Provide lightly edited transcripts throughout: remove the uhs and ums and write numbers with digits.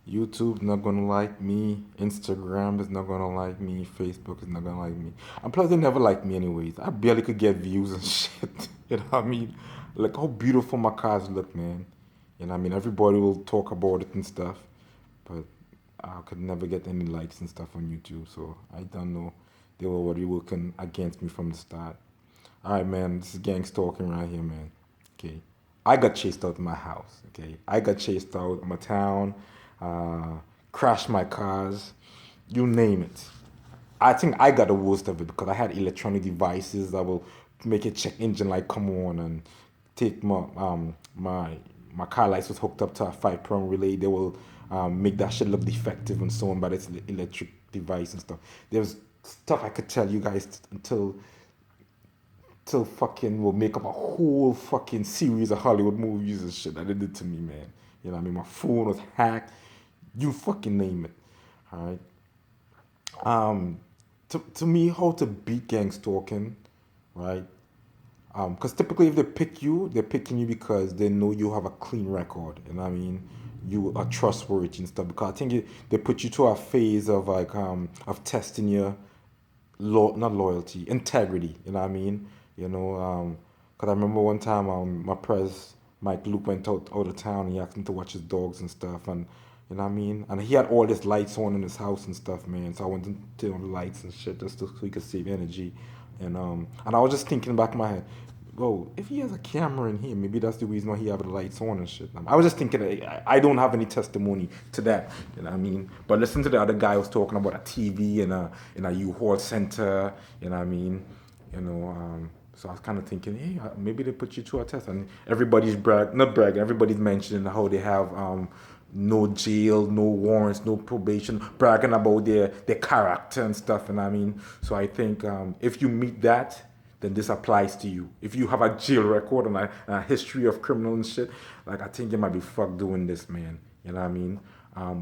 YouTube not gonna like me. Instagram is not gonna like me. Facebook is not gonna like me. And plus, they never liked me anyways. I barely could get views and shit. You know what I mean? Like how beautiful my cars look, man. You know what I mean? Everybody will talk about it and stuff, but I could never get any likes and stuff on YouTube. So I don't know. They were already working against me from the start. All right, man. This is gang stalking right here, man. Okay. I got chased out of my house. Okay. I got chased out of my town, uh, crashed my cars, you name it. I think I got the worst of it because I had electronic devices that will make a check engine light come on and take my car lights was hooked up to a 5 prong relay. They will make that shit look defective and so on, but it's electric device and stuff. There's stuff I could tell you guys until fucking will make up a whole fucking series of Hollywood movies and shit that they did to me, man. You know what I mean? My phone was hacked. You fucking name it. Alright. To me, how to beat gang stalking, right? Because typically if they pick you, they're picking you because they know you have a clean record. You know what I mean? You are trustworthy and stuff. Because I think they put you to a phase of like of testing your not loyalty, integrity. You know what I mean? You know, because I remember one time my pres Mike Luke went out of town. And he asked him to watch his dogs and stuff, and you know what I mean. And he had all this lights on in his house and stuff, man. So I went to turn on the lights and shit just so he could save energy. And I was just thinking back in my head, whoa, if he has a camera in here, maybe that's the reason why he have the lights on and shit. I was just thinking, I don't have any testimony to that, you know what I mean? But listen to the other guy who was talking about a TV in a U-Haul center, you know what I mean? You know, so I was kind of thinking, hey, maybe they put you to a test. And everybody's not bragging, everybody's mentioning how they have no jail, no warrants, no probation, bragging about their character and stuff, and I mean, so I think if you meet that, then this applies to you. If you have a jail record and a history of criminal and shit, like I think you might be fucked doing this, man. You know what I mean?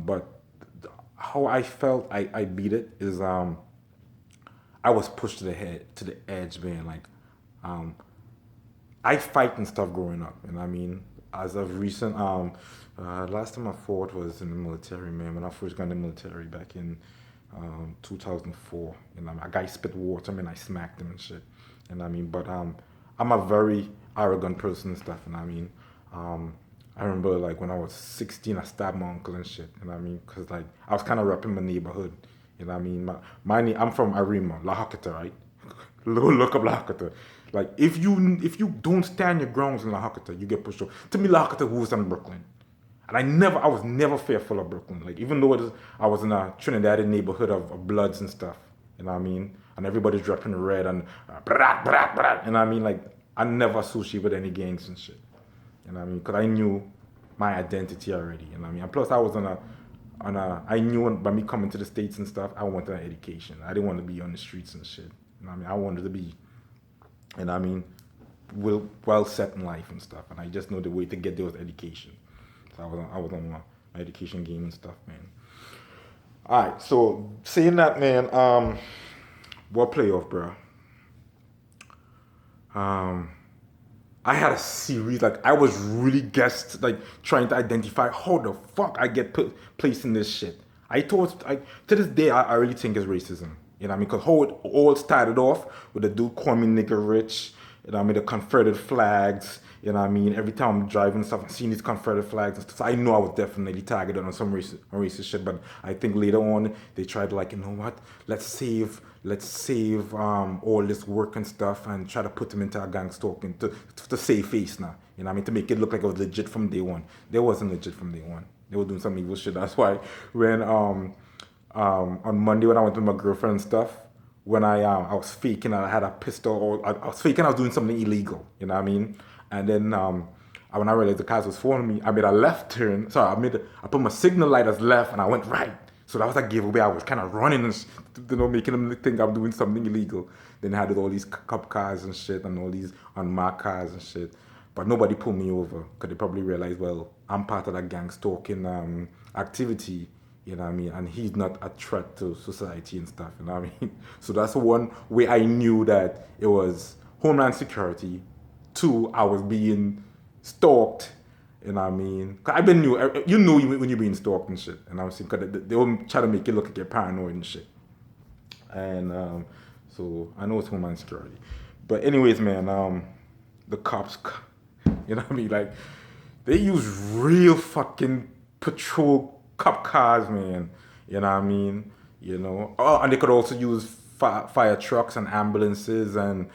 But how I felt I beat it is I was pushed to the edge, man. Like I fight and stuff growing up, and I mean, as of recent, last time I fought was in the military, man. When I first got in the military back in 2004, and a guy spit water, man. I smacked him and shit, and I mean, but I'm a very arrogant person and stuff, and I mean, I remember like when I was 16, I stabbed my uncle and shit, and I mean, cause like I was kind of repping my neighborhood, you know what I mean. I'm from Arima, La Hakata, right? Look up La Hakata. Like if you don't stand your grounds in La Hakata, you get pushed off. To me, La Hakata was in Brooklyn. And I was never fearful of Brooklyn. Like even though I was in a Trinidadian neighborhood of Bloods and stuff, you know what I mean? And everybody's dropping red and brat, brat, brat, you know what I mean? Like I never associated with any gangs and shit, you know what I mean? Because I knew my identity already, you know what I mean? And plus I was I knew by me coming to the States and stuff, I wanted an education. I didn't want to be on the streets and shit, you know what I mean? I wanted to be, you know what I mean, well set in life and stuff. And I just know the way to get there was education. So I was on my education game and stuff, man. All right, so saying that, man, what playoff, bro? I had a series, like I was really guessed, like trying to identify how the fuck I get placed in this shit. To this day, I really think it's racism. You know what I mean? Because how it all started off with the dude calling me nigger rich, you know what I mean? The Confederate flags, you know what I mean? Every time I'm driving and stuff, I'm seeing these Confederate flags and stuff. So I know I was definitely targeted on some racist shit, but I think later on, they tried to like, you know what? Let's save all this work and stuff and try to put them into a gang stalking to save face now. You know what I mean? To make it look like it was legit from day one. They wasn't legit from day one. They were doing some evil shit. That's why when on Monday when I went with my girlfriend and stuff, when I was faking I had a pistol, or I was faking I was doing something illegal, you know what I mean? And then when I realized the cars was following me, I made a left turn. Sorry, I put my signal light as left and I went right. So that was a giveaway. I was kind of running and making them think I'm doing something illegal. Then I had all these cop cars and shit and all these unmarked cars and shit. But nobody pulled me over because they probably realized, well, I'm part of that gang stalking activity, you know what I mean? And he's not a threat to society and stuff, you know what I mean? So that's one way I knew that it was Homeland Security. Two, I was being stalked, You know what I mean? 'Cause I've been you know when you're being stalked and shit. And I'm saying, cause they will try to make you look like you're paranoid and shit. And so I know it's Homeland Security. But anyways, man, the cops, you know what I mean? Like, they use real fucking patrol cop cars, man. You know what I mean? You know? Oh, and they could also use fire trucks and ambulances and,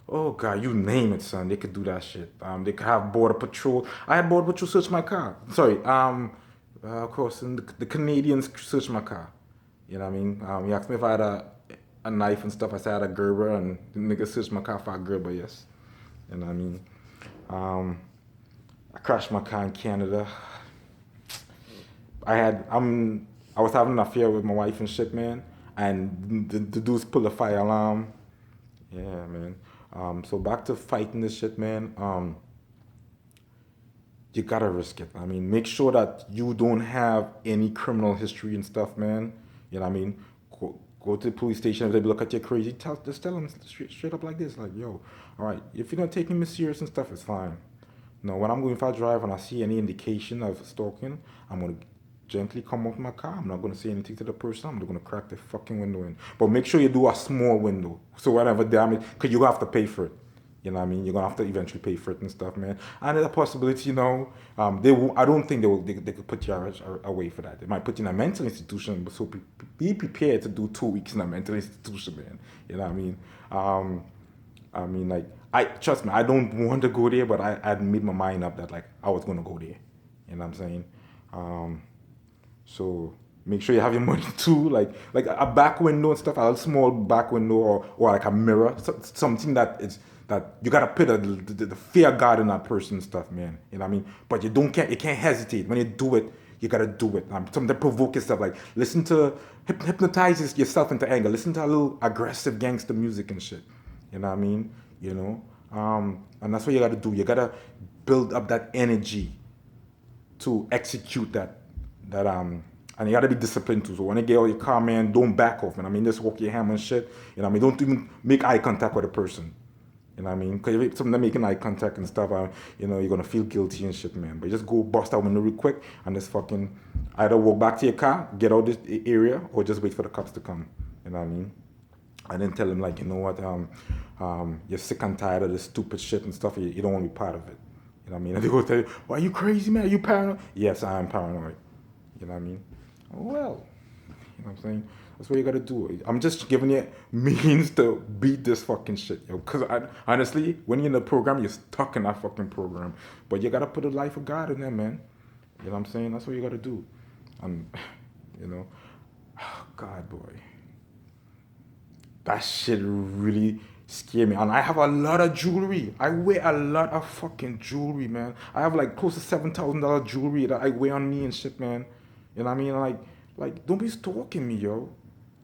oh God, you name it, son. They could do that shit. They could have border patrol. I had border patrol search my car. Sorry, of course, and the Canadians searched my car. You know what I mean? He asked me if I had a knife and stuff. I said I had a Gerber, and the nigga searched my car for a Gerber, yes. You know what I mean? I crashed my car in Canada. I was having an affair with my wife and shit, man. And the dudes pulled a fire alarm. Yeah, man. So back to fighting this shit, man. You gotta risk it. I mean, make sure that you don't have any criminal history and stuff, man. You know what I mean? Go to the police station. If they look at you crazy, just tell them straight up like this, like, yo, all right, if you're not taking me serious and stuff, it's fine. No, when I'm going, if I drive and I see any indication of stalking, I'm gonna gently come out my car. I'm not gonna say anything to the person. I'm gonna crack the fucking window in. But make sure you do a small window, so whatever damage, cause you're gonna have to pay for it. You know what I mean? You're gonna have to eventually pay for it and stuff, man. And there's a possibility, you know, I don't think they could put you away for that. They might put you in a mental institution, but so be prepared to do 2 weeks in a mental institution, man. You know what I mean? Like, trust me, I don't want to go there, but I'd made my mind up that, like, I was gonna go there. You know what I'm saying? So make sure you have your money too, like a back window and stuff, a small back window or like a mirror, something that you gotta put the fear guard in that person and stuff, man. You know what I mean? But you can't hesitate. When you do it, you gotta do it. Something that provoke yourself, like listen to hypnotize yourself into anger. Listen to a little aggressive gangster music and shit. You know what I mean? You know, and that's what you gotta do. You gotta build up that energy to execute that. And you gotta be disciplined too. So when you get out your car, man, don't back off, man. I mean, just walk your hand and shit. You know what I mean? Don't even make eye contact with a person. You know what I mean? Because if something making eye contact and stuff, you know, you're gonna feel guilty and shit, man. But just go bust out window real quick and just fucking either walk back to your car, get out this area, or just wait for the cops to come. You know what I mean? And then tell them, like, you know what, you're sick and tired of this stupid shit and stuff. You don't want to be part of it. You know what I mean? And they go tell you, well, are you crazy, man? Are you paranoid? Yes, I am paranoid. You know what I mean? Well, you know what I'm saying? That's what you gotta do. I'm just giving you means to beat this fucking shit, yo. Because honestly, when you're in the program, you're stuck in that fucking program. But you gotta put the life of God in there, man. You know what I'm saying? That's what you gotta do. You know, oh, God, boy. That shit really scared me. And I have a lot of jewelry. I wear a lot of fucking jewelry, man. I have like close to $7,000 jewelry that I wear on me and shit, man. You know what I mean? Like, don't be stalking me, yo.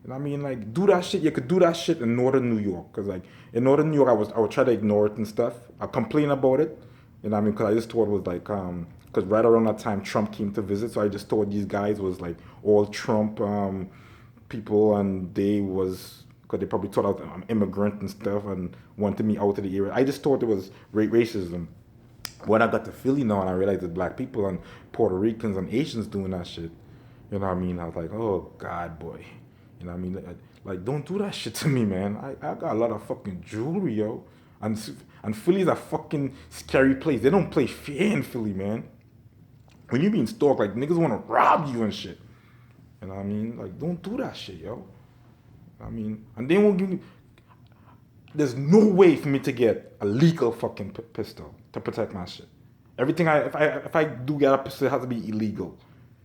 You know what I mean? Like, do that shit. You could do that shit in Northern New York. Because, like, in Northern New York, I would try to ignore it and stuff. I complain about it. You know what I mean? Because I just thought it was like, because right around that time, Trump came to visit. So I just thought these guys was, like, all Trump people. And they was, because they probably thought I'm an immigrant and stuff and wanted me out of the area. I just thought it was racism. When I got to Philly now and I realized that black people and Puerto Ricans and Asians doing that shit, you know what I mean? I was like, oh, God, boy. You know what I mean? Like, don't do that shit to me, man. I got a lot of fucking jewelry, yo. And Philly's a fucking scary place. They don't play fair in Philly, man. When you being stalked, like, niggas want to rob you and shit. You know what I mean? Like, don't do that shit, yo. I mean, and they won't give me... There's no way for me to get a legal fucking pistol to protect my shit. Everything if I do get a pistol, it has to be illegal.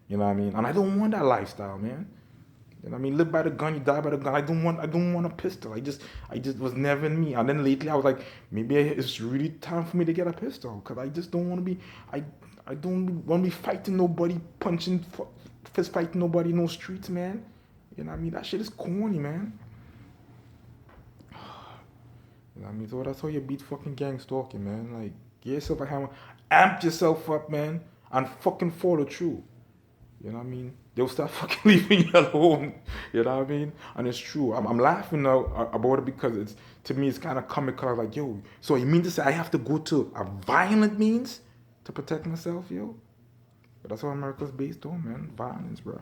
You know what I mean? And I don't want that lifestyle, man. You know what I mean? Live by the gun, you die by the gun. I don't want a pistol. I just was never in me. And then lately I was like, maybe it's really time for me to get a pistol. Because I just don't want to be, I don't want to be fighting nobody, fist fighting nobody in no streets, man. You know what I mean? That shit is corny, man. You know what I mean? So that's how you beat fucking gang stalking, man. Like, get yourself a hammer, amp yourself up, man, and fucking follow through. You know what I mean? They'll start fucking leaving you alone. You know what I mean? And it's true. I'm laughing now about it because to me it's kind of comical. Like, yo, so you mean to say I have to go to a violent means to protect myself, yo. But that's what America's based on, man. Violence, bro.